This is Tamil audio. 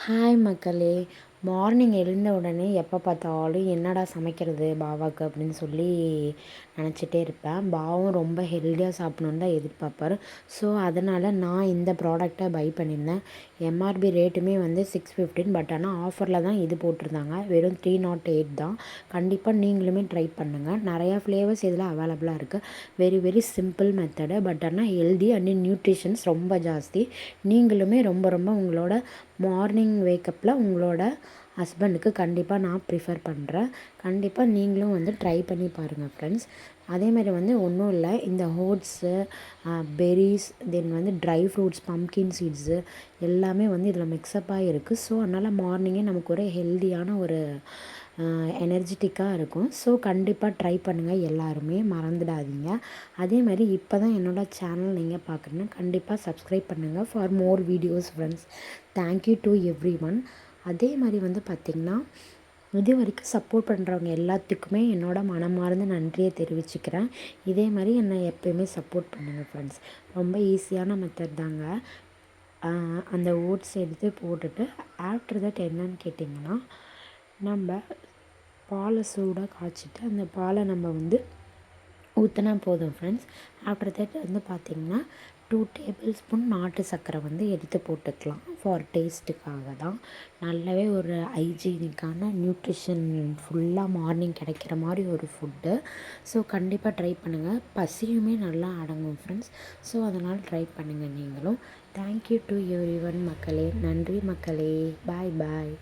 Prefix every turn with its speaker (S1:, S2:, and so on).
S1: ஹாய் மக்களே! மார்னிங் எழுந்த உடனே எப்போ பார்த்தாலும் என்னடா சமைக்கிறது பாவாக்கு அப்படின்னு சொல்லி நினச்சிட்டே இருப்பேன். பாவும் ரொம்ப ஹெல்த்தியாக சாப்பிடணுன்னு தான் எதிர்பார்ப்பாரு. ஸோ அதனால் நான் இந்த ப்ராடக்டை பை பண்ணியிருந்தேன். எம்ஆர்பி ரேட்டுமே வந்து 615, பட் ஆனால் ஆஃபரில் தான் இது போட்டிருந்தாங்க. வெறும் 308 தான். கண்டிப்பாக நீங்களுமே ட்ரை பண்ணுங்கள். நிறையா ஃப்ளேவர்ஸ் இதில் அவைலபிளாக இருக்குது. Very very simple method, but ஆனால் ஹெல்தி அண்ட் நியூட்ரிஷன்ஸ் ரொம்ப ஜாஸ்தி. நீங்களுமே ரொம்ப ரொம்ப உங்களோட மார்னிங் வேக்கப்பில் உங்களோட ஹஸ்பண்டுக்கு கண்டிப்பாக நான் ப்ரிஃபர் பண்ணுறேன். கண்டிப்பாக நீங்களும் வந்து ட்ரை பண்ணி பாருங்கள் ஃப்ரெண்ட்ஸ். அதேமாதிரி வந்து ஒன்றும் இல்லை, இந்த ஓட்ஸு, பெர்ரீஸ், தென் வந்து ட்ரை ஃப்ரூட்ஸ், பம்கின் சீட்ஸு எல்லாமே வந்து இதில் மிக்ஸப்பாக இருக்குது. ஸோ அதனால் மார்னிங்கே நமக்கு ஒரு ஹெல்தியான ஒரு எனர்ஜிட்டிக்காக இருக்கும். ஸோ கண்டிப்பாக ட்ரை பண்ணுங்கள், எல்லாருமே மறந்துடாதீங்க. அதேமாதிரி இப்போ தான் என்னோடய சேனல் நீங்கள் பார்க்குறீங்கன்னா கண்டிப்பாக சப்ஸ்கிரைப் பண்ணுங்கள் for more videos friends. Thank you to every one. அதே மாதிரி வந்து பார்த்திங்கன்னா, இது வரைக்கும் சப்போர்ட் பண்ணுறவங்க எல்லாத்துக்குமே என்னோடய மனமார்ந்த நன்றியை தெரிவிச்சுக்கிறேன். இதே மாதிரி என்னை எப்போயுமே சப்போர்ட் பண்ணுங்கள் ஃப்ரெண்ட்ஸ். ரொம்ப ஈஸியான மெத்தட் தாங்க. அந்த ஓட்ஸ் எடுத்து போட்டுட்டு ஆஃப்டர் தட் என்னன்னு கேட்டிங்கன்னா, நம்ம பாலை சூடாக காய்ச்சிட்டு அந்த பாலை நம்ம வந்து ஊற்றினா போதும் ஃப்ரெண்ட்ஸ். ஆஃப்டர் தட் வந்து பார்த்திங்கன்னா 2 டேபிள் ஸ்பூன் நாட்டு சர்க்கரை வந்து எடுத்து போட்டுக்கலாம். ஃபார் டேஸ்ட்டுக்காக தான். நல்லாவே ஒரு ஹைஜீனிக்கான நியூட்ரிஷன் ஃபுல்லாக மார்னிங் கிடைக்கிற மாதிரி ஒரு ஃபுட்டு. ஸோ கண்டிப்பாக ட்ரை பண்ணுங்கள். பசியுமே நல்லா அடங்கும் ஃப்ரெண்ட்ஸ். ஸோ அதனால் ட்ரை பண்ணுங்கள் நீங்களும். தேங்க்யூ டு எவ்ரி ஒன் மக்களே. நன்றி மக்களே. பாய் பாய்.